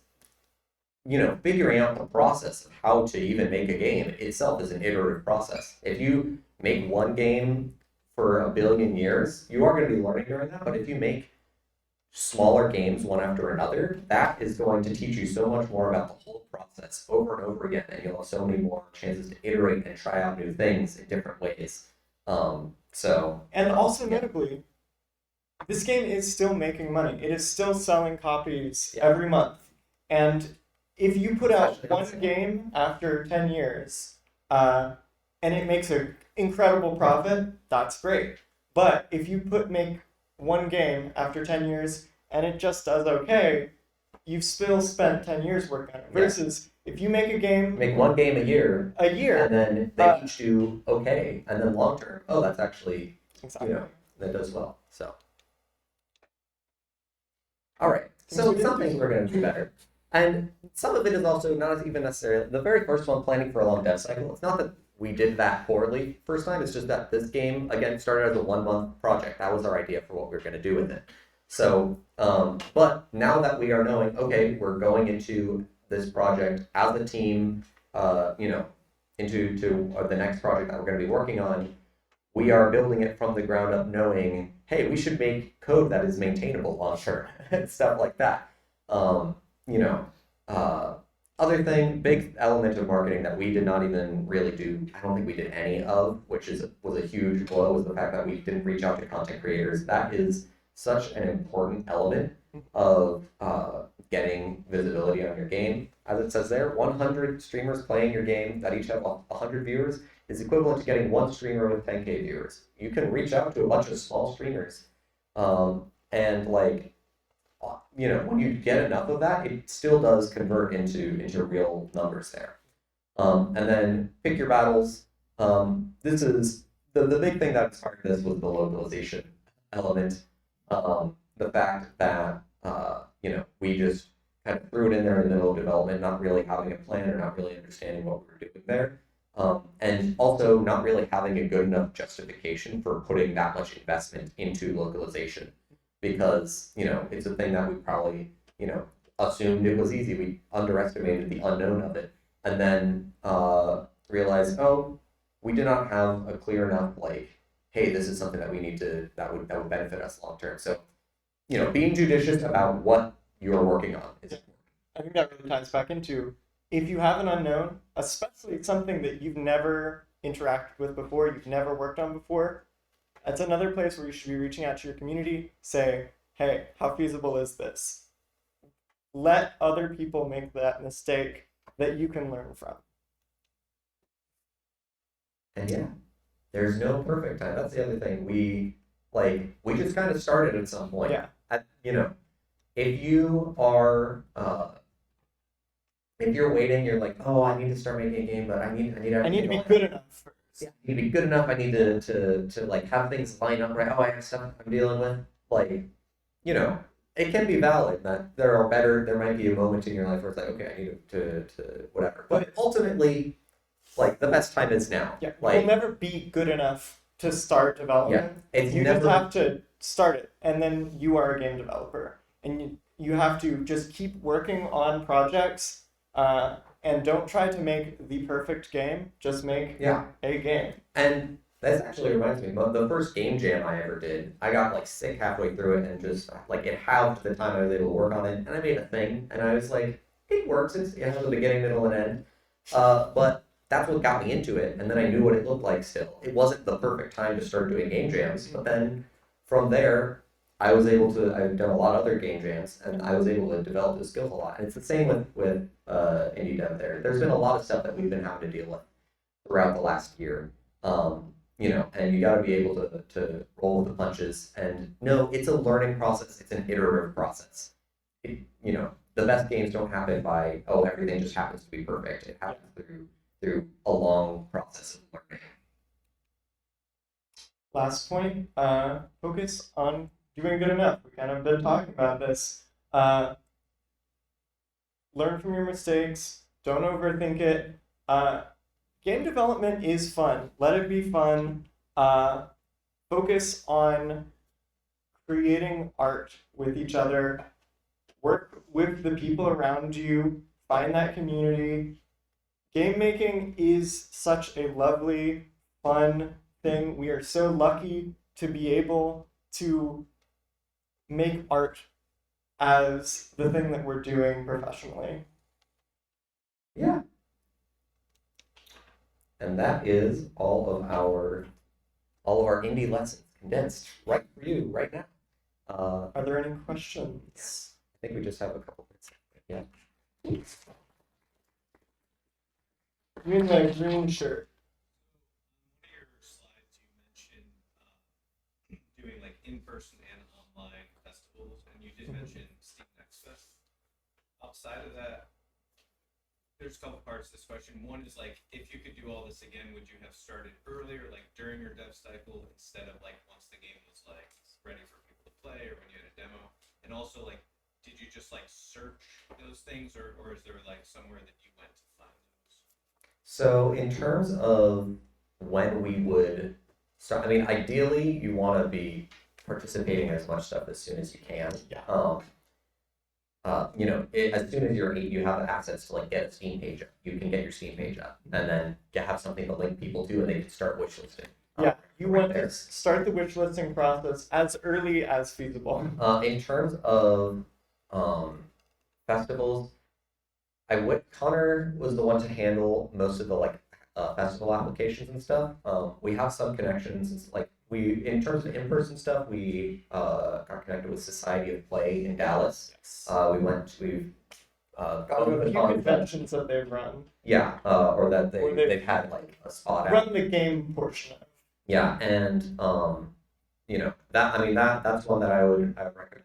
figuring out the process of how to even make a game itself is an iterative process. If you make one game for 1 billion years, you are going to be learning during that. But if you make smaller games one after another, that is going to teach you so much more about the whole process over and over again, and you'll have so many more chances to iterate and try out new things in different ways. And also notably, this game is still making money. It is still selling copies every month. And if you put out one game after 10 years, and it makes an incredible profit, that's great. But if you make one game after 10 years and it just does okay, you've still spent 10 years working on it. Versus if you make a game... Make one game a year. And then they each do okay. And then long term, that's actually, exactly. That does well. So... All right, so some things we're going to do better. And some of it is also not even necessarily, the very first one, planning for a long dev cycle, it's not that we did that poorly first time, it's just that this game, again, started as a 1-month project. That was our idea for what we were going to do with it. So, but now that we are knowing, okay, we're going into this project as a team, into the next project that we're going to be working on, we are building it from the ground up knowing, hey, we should make code that is maintainable long term and stuff like that. Other thing, big element of marketing that we did not even really do, I don't think we did any of, which was a huge blow, was the fact that we didn't reach out to content creators. That is such an important element of getting visibility on your game. As it says there, 100 streamers playing your game that each have 100 viewers is equivalent to getting one streamer with 10K viewers. You can reach out to a bunch of small streamers. And like, when you get enough of that, it still does convert into real numbers there. And then pick your battles. This is the big thing that inspired this was the localization element. The fact that, we just kind of threw it in there in the middle of development, not really having a plan or not really understanding what we were doing there. And also not really having a good enough justification for putting that much investment into localization, because it's a thing that we probably assumed it was easy. We underestimated the unknown of it, and then realized, we did not have a clear enough hey, this is something that we need to that would benefit us long term. So being judicious about what you're working on is important. I think that really ties back into, if you have an unknown, especially something that you've never interacted with before, you've never worked on before, that's another place where you should be reaching out to your community, say, hey, how feasible is this? Let other people make that mistake that you can learn from. And there's no perfect time. That's the other thing. We just kind of started at some point. Yeah. If you are, if you're waiting, you're like, I need to start making a game, but I need everything. I need to be good enough first. Yeah, I need to be good enough. I need to have things line up right. I have stuff I'm dealing with. It can be valid that there might be a moment in your life where it's like, okay, I need to whatever. But ultimately, the best time is now. Yeah, you'll never be good enough to start development. It's You never just have to start it, and then you are a game developer, and you have to just keep working on projects, and don't try to make the perfect game. Just make a game. And that actually reminds me, the first game jam I ever did, I got like sick halfway through it and just like it halved the time I was able to work on it, and I made a thing, and I was like, it works. It has a beginning, middle, and end. But that's what got me into it, and then I knew what it looked like. Still, it wasn't the perfect time to start doing game jams, but then from there, I was able to. I've done a lot of other game jams, and I was able to develop the skills a lot. And it's the same with indie dev. There's been a lot of stuff that we've been having to deal with throughout the last year. And you got to be able to roll with the punches. And no, it's a learning process. It's an iterative process. The best games don't happen by everything just happens to be perfect. It happens through a long process of learning. Last point, focus on doing good enough. We kind of been talking about this. Learn from your mistakes. Don't overthink it. Game development is fun. Let it be fun. Focus on creating art with each other. Work with the people around you. Find that community. Game making is such a lovely, fun thing. We are so lucky to be able to make art as the thing that we're doing professionally. Yeah. And that is all of our indie lessons condensed right for you right now. Are there any questions? I think we just have a couple minutes. Yeah. You in the green shirt. One of your slides, you mentioned doing like in-person and online festivals, and you did mention Steam Next Fest. Outside of that, there's a couple parts to this question. One is like, if you could do all this again, would you have started earlier, like during your dev cycle, instead of like once the game was like ready for people to play, or when you had a demo? And also, like, did you just like search those things, or is there like somewhere that you went to find those? So in terms of when we would start, I mean, ideally you want to be participating in as much stuff as soon as you can. Yeah. As soon as you're 8, you have access to like get a Steam page up. You can get your Steam page up, and then you have something to link people to, and they can start wishlisting. Yeah, you right want there. to start the wishlisting process as early as feasible. In terms of festivals, Connor was the one to handle most of the festival applications and stuff. We have some connections. It's like in terms of in-person stuff, we got connected with Society of Play in Dallas. Yes. We've Got gone a to the few conventions that they've run. Yeah, or that Or they've had like a spot out. Run the game portion of. Yeah, and that's one that I would recommend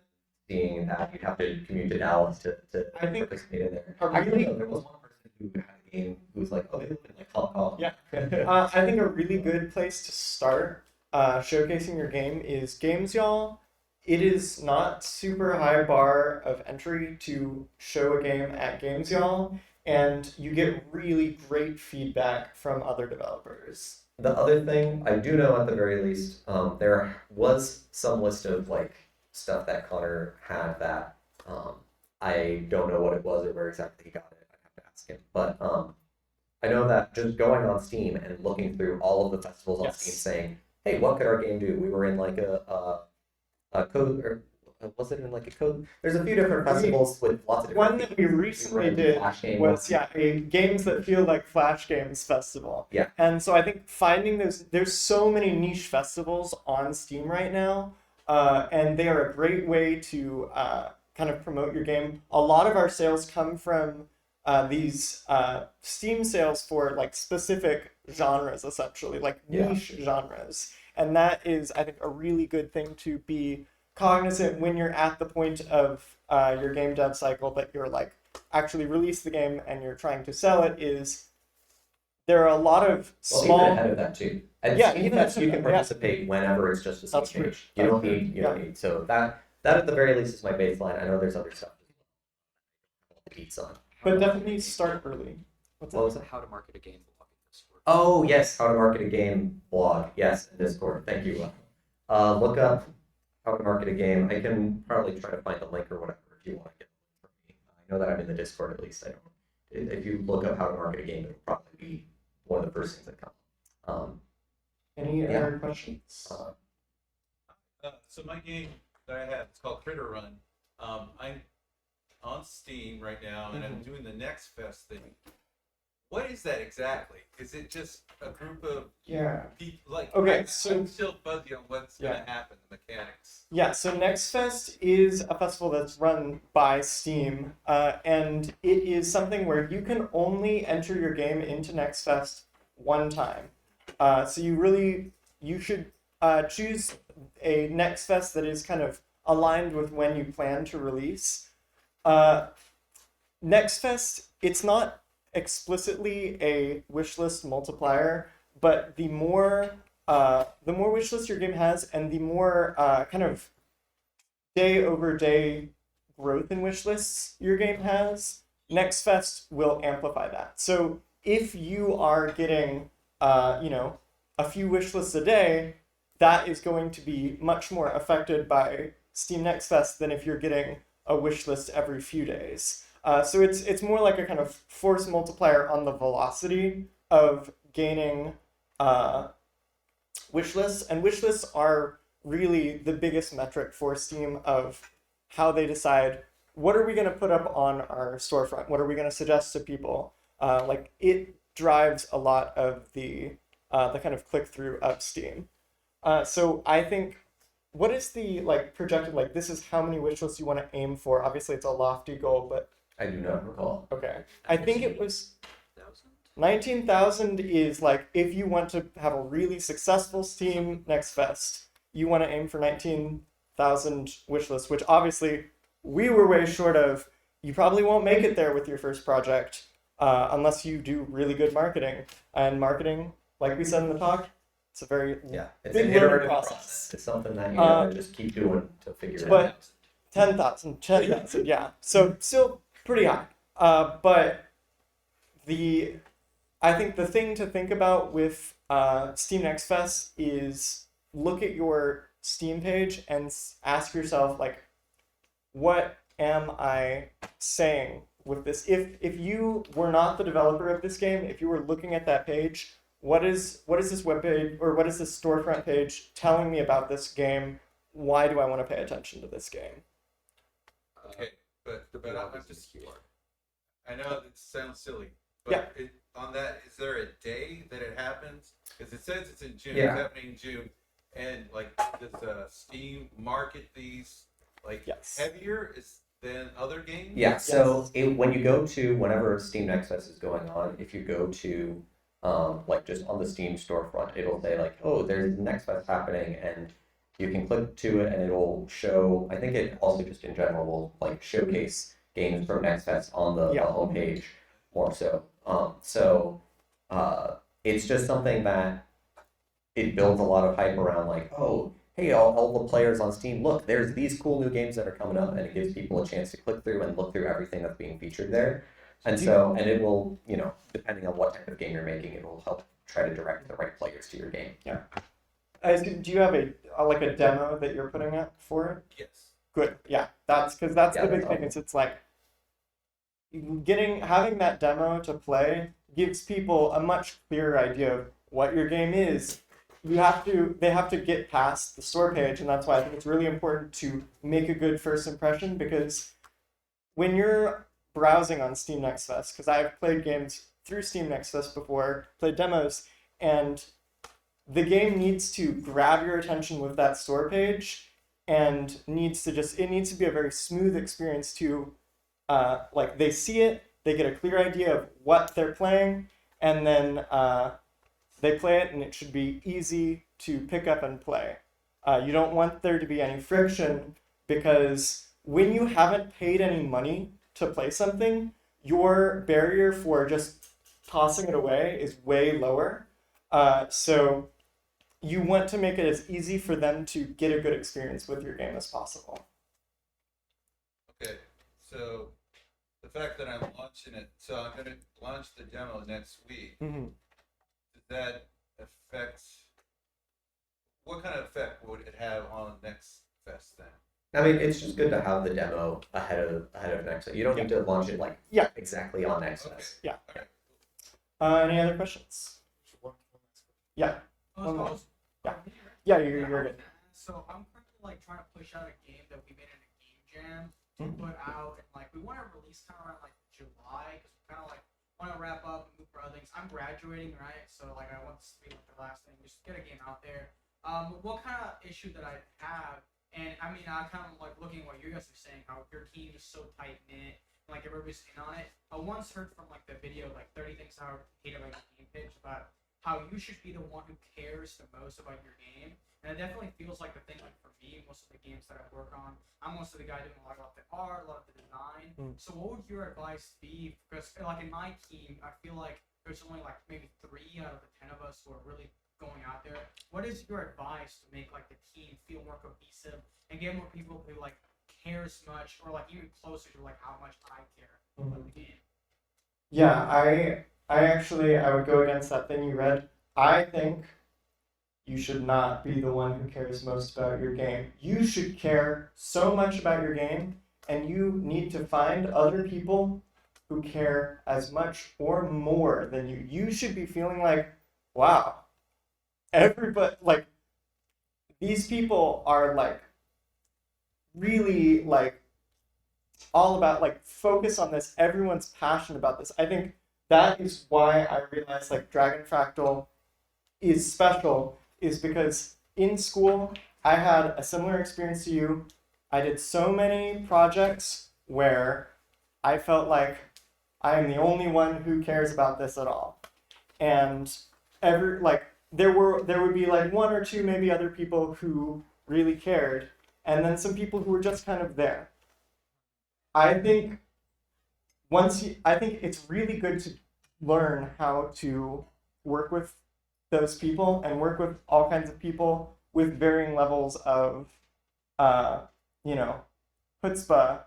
seeing. That you'd have to commute to Dallas to I think participate in there. a Actually, really- there was one person who had a game who was like, they live in like Hong Kong. Yeah. I think a really good place to start showcasing your game is Games Y'all. It is not super high bar of entry to show a game at Games Y'all, and you get really great feedback from other developers. The other thing I do know, at the very least, there was some list of like stuff that Connor had that I don't know what it was or where exactly he got it. I'd have to ask him. But I know that just going on Steam and looking through all of the festivals on Yes. Steam, saying, "Hey, what could our game do?" We were in like a code, or was it in like a code? There's a few different festivals with lots of different. One that we recently ran did Flash Game. was a Games That Feel Like Flash Games festival. Yeah. And so I think finding there's so many niche festivals on Steam right now, and they are a great way to kind of promote your game. A lot of our sales come from these Steam sales for like specific genres, essentially, like niche genres. And that is, I think, a really good thing to be cognizant when you're at the point of your game dev cycle that you're like actually release the game and you're trying to sell it. Is there are a lot of small. Even ahead of that too. And Yeah, Steam even Fest, you ahead can of that, participate whenever it's just a Steam That's true. page. You don't need. So that at the very least is my baseline. I know there's other stuff. Beats on. But definitely start early. What's What that? was it? How to market a game blog in Discord. Oh yes, how to market a game blog. Yes, in Discord. Thank you. Look up how to market a game. I can probably try to find a link or whatever if you want to get it from me. I know that I'm in the Discord at least. I don't. If you look up how to market a game, it'll probably be one of the first things that come. Any Yeah. other questions? So my game that I have, it's called Critter Run. I'm on Steam right now, and I'm doing the Next Fest thing. What is that exactly? Is it just a group of Yeah. people? Like, Okay, I'm so still fuzzy on what's Yeah. gonna happen, the mechanics. yeah, so Next Fest is a festival that's run by Steam, and it is something where you can only enter your game into Next Fest one time. So you should choose a Next Fest that is kind of aligned with when you plan to release. Next Fest, it's not explicitly a wishlist multiplier, but the more wishlist your game has, and the more kind of day over day growth in wishlists your game has, Next Fest will amplify that. So if you are getting a few wishlists a day, that is going to be much more affected by Steam Next Fest than if you're getting a wish list every few days. So it's more like a kind of force multiplier on the velocity of gaining wish lists. And wish lists are really the biggest metric for Steam of how they decide what are we going to put up on our storefront? What are we going to suggest to people? Like it drives a lot of the kind of click through of Steam. So I think, what is the projected, this is how many wish lists you want to aim for? Obviously it's a lofty goal, but I do not recall. okay. I think it was 19,000 is if you want to have a really successful Steam Next Fest, you want to aim for 19,000 wish lists, which obviously we were way short of. You probably won't make it there with your first project unless you do really good marketing. And marketing, like we said in the talk, it's a very It's big an learning iterative process. It's something that you gotta just keep doing to figure it but- out. 10,000, yeah. So still pretty high. But I think the thing to think about with Steam Next Fest is look at your Steam page and ask yourself, what am I saying with this? If you were not the developer of this game, if you were looking at that page, what is this web page or what is this storefront page telling me about this game? Why do I want to pay attention to this game? Okay, but I'm just. I know it sounds silly, but on that, is there a day that it happens? Because it says it's in June. Yeah. It's happening in June, and does Steam market these Yes. heavier than other games? Yeah, so when you go to whenever Steam Next Fest is going on, if you go to just on the Steam storefront, it'll say oh, there's Next Fest happening, and you can click to it and it'll show. I think it also just in general will showcase games from Next Fest on the homepage more so. It's just something that it builds a lot of hype around. Oh, hey, all the players on Steam, look, there's these cool new games that are coming up, and it gives people a chance to click through and look through everything that's being featured there. And it will, depending on what type of game you're making, it will help try to direct the right players to your game. Yeah. Do you have a demo that you're putting up for it? Yes. Good. Yeah, that's the big thing. It's having that demo to play gives people a much clearer idea of what your game is. They have to get past the store page, and that's why I think it's really important to make a good first impression, because when you're browsing on Steam Next Fest, because I've played games through Steam Next Fest before, played demos, and the game needs to grab your attention with that store page, and it needs to be a very smooth experience to they see it, they get a clear idea of what they're playing, and then they play it, and it should be easy to pick up and play. You don't want there to be any friction, because when you haven't paid any money to play something, your barrier for just tossing it away is way lower. So you want to make it as easy for them to get a good experience with your game as possible. Okay, so the fact that I'm launching it, so I'm going to launch the demo next week. Mm-hmm. Does that affect? What kind of effect would it have on next fest then? I mean, it's just good to have the demo ahead of next. You don't need to launch it like Yeah. exactly on next fest. Yeah. Okay. Any other questions? Yeah. One more. Yeah, you're good. So I'm currently like trying to push out a game that we made in a game jam to Mhm. put out, and like we want to release kind of around like July because we kind of like want to wrap up and move for other things. I'm graduating, right? So like I want this to be like the last thing, just get a game out there. What kind of issue that I have, and I mean I kind of like looking at what you guys are saying, how your team is so tight knit, like everybody's in on it. I once heard from like the video like 30 things I hate about your game pitch about how you should be the one who cares the most about your game. And it definitely feels like the thing, like for me, most of the games that I work on, I'm mostly the guy doing a lot of the art, a lot of the design. So what would your advice be? Because like in my team, I feel like there's only like maybe 3 out of the 10 of us who are really going out there. What is your advice to make like the team feel more cohesive and get more people who like care as much or like even closer to like how much I care about the game? Yeah, I would go against that thing you read. I think you should not be the one who cares most about your game. You should care so much about your game, and you need to find other people who care as much or more than you. You should be feeling like, wow, everybody, like, these people are like really like all about like focus on this. Everyone's passionate about this. I think that is why I realized like Dragon Fractal is special, is because in school I had a similar experience to you. I did so many projects where I felt like I am the only one who cares about this at all. And there would be like 1 or 2 maybe other people who really cared, and then some people who were just kind of there. I think it's really good to learn how to work with those people and work with all kinds of people with varying levels of, chutzpah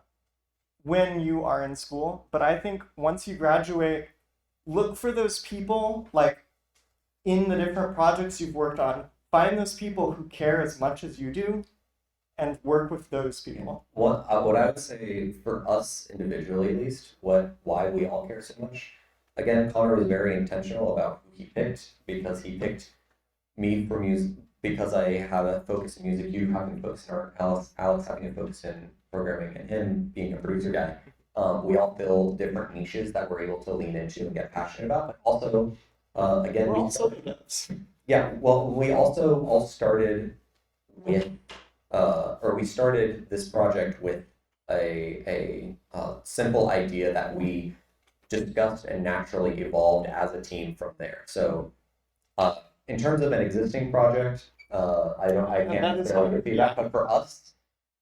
when you are in school. But I think once you graduate, look for those people like in the different projects you've worked on. Find those people who care as much as you do and work with those people. What I would say for us individually, at least, why we all care so much. Again, Connor was very intentional about who he picked because he picked me for music because I have a focus in music, you having a focus in art, Alex having a focus in programming, and him being a producer guy. We all fill different niches that we're able to lean into and get passionate about, but also, again, We're also devs. yeah, well, we also all started with, we started this project with a simple idea that we discussed and naturally evolved as a team from there. So, in terms of an existing project, I can't necessarily give feedback, but for us,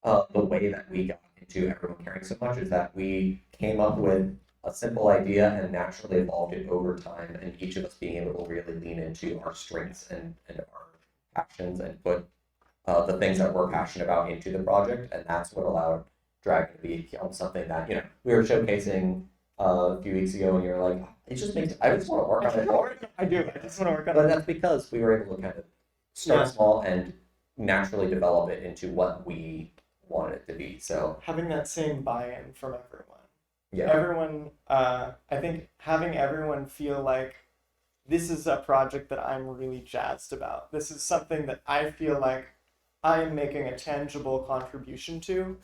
the way that we got into everyone caring so much is that we came up with a simple idea and naturally evolved it over time, and each of us being able to really lean into our strengths and our passions and put the things that we're passionate about into the project, and that's what allowed Dragon to become something that, we were showcasing a few weeks ago, and you're like, it just makes, I just want to work on it. I do. I just want to work on But it. that's because we were able to kind of start small and naturally develop it into what we wanted it to be. So Having that same buy-in from everyone. yeah, Everyone, I think having everyone feel like this is a project that I'm really jazzed about. This is something that I feel like I am making a tangible contribution to.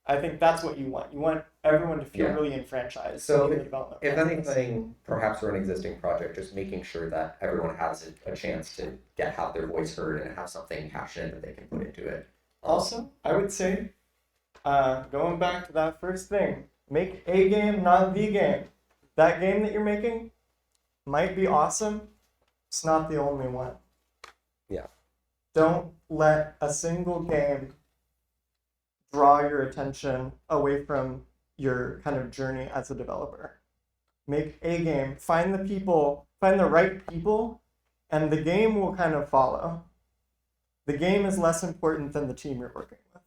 I think that's what you want. You want everyone to feel really enfranchised So in the development if process. anything, perhaps for an existing project, just making sure that everyone has a chance to have their voice heard and have something passionate that they can put into it. Also, I would say, going back to that first thing, make a game, not the game. That game that you're making might be awesome. It's not the only one. Yeah. Don't let a single game draw your attention away from your kind of journey as a developer. Make a game, find the right people, and the game will kind of follow. The game is less important than the team you're working with.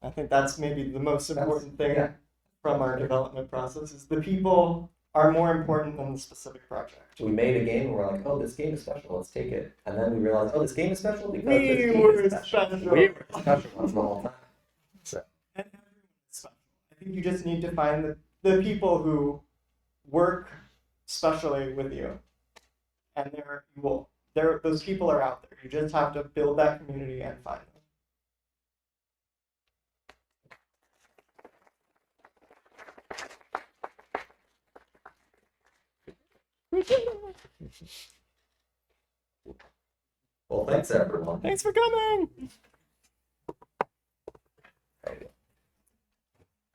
I think that's maybe the most important thing from our development process is the people are more important than the specific project. We made a game and we're like, oh, this game is special, let's take it. And then we realized, oh, this game is special because We this game were is special. special. We were special ones the whole time. So, And everyone's special. I think you just need to find the people who work specially with you. And those people are out there. You just have to build that community and find them. well, thanks everyone. Thanks for coming!